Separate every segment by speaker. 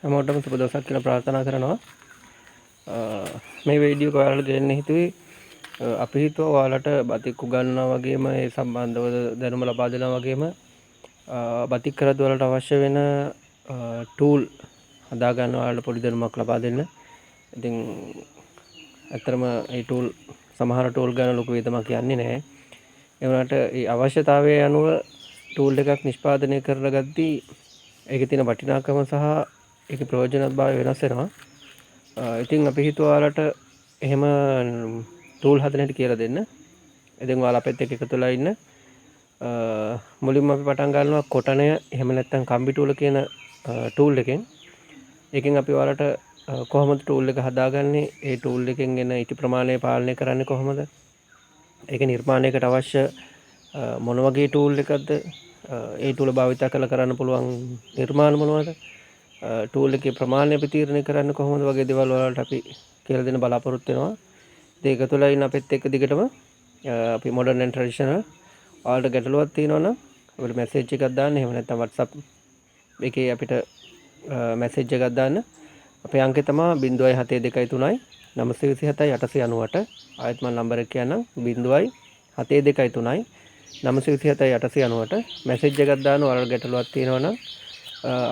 Speaker 1: හැමෝටම සුබ දවසක් කියලා ප්‍රාර්ථනා කරනවා. මේ වීඩියෝ එක ඔයාලට දෙන්න හිතුවේ අපි හිතුවා ඔයාලට බතික් උගන්වනවා වගේම ඒ සම්බන්ධව දැනුම ලබා දෙනවා වගේම බතික් කරද්දී ඔයාලට අවශ්‍ය වෙන ටූල් හදා ගන්න ඔයාලට පොඩි දැනුමක් ලබා දෙන්න. ඉතින් ඇත්තටම මේ ටූල් සමහර ටූල් ගැන ලොකු වියදමක් යන්නේ නැහැ. ඒ වුණාට ඒ අවශ්‍යතාවය අනුව ටූල් එකක් නිෂ්පාදනය කරගද්දී ඒකේ තියෙන වටිනාකම සහ ඒකේ ප්‍රයෝජනවත් වෙනස් වෙනවා. ඉතින් අපි හිතුවා ඔයාලට එහෙම ටූල් හදන හැටි කියලා දෙන්න. ඉතින් ඔයාලා අපිත් එක්ක එකතු වෙලා ඉන්න. මුලින්ම අපි පටන් ගන්නවා කොටනය එහෙම නැත්නම් කම්බි ටූල් කියන ටූල් එකෙන්. ඒකෙන් අපි ඔයාලට කොහොමද ටූල් එක හදාගන්නේ? ඒ ටූල් එකෙන් එන ඉටි ප්‍රමාණය පාලනය කරන්නේ කොහොමද? ඒක නිර්මාණයකට අවශ්‍ය මොන වගේ ටූල් එකක්ද? ඒ ටූල් භාවිත කරන්න පුළුවන් නිර්මාණ මොනවද? ටූල් එකේ ප්‍රමාණය අපි තීරණය කරන්න කොහොමද වගේ දේවල් වලට අපි කියලා දෙන්න බලාපොරොත්තු වෙනවා. ඒක තුළ ඉන්න අපිත් එක්ක දිගටම අපි modern and traditional ඔයාලට ගැටලුවක් තියෙනවා නම් අපිට මැසේජ් එකක් දාන්න. එහෙම නැත්නම් WhatsApp එකේ අපිට මැසේජ් එකක් දාන්න. අපේ අංකය තමයි 07223 927 898. ආයෙත් මම නම්බර එක කියන්නම් 07223 927 898. මැසේජ් එකක් දාන්න ඔයාලට ගැටලුවක් තියෙනවා නම්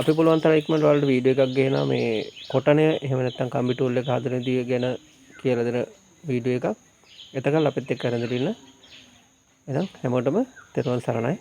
Speaker 1: අපි පුළුවන් තරම් ඉක්මනට ඔයාලට වීඩියෝ එකක් ගේනවා මේ කොටනය එහෙම නැත්නම් කම්බි ටූල් එක හදන දී ගැන කියලා දෙන වීඩියෝ එකක්. එතකල් අපිත් එක්ක රැඳෙන්න. එහෙනම් හැමෝටම තෙරුවන් සරණයි.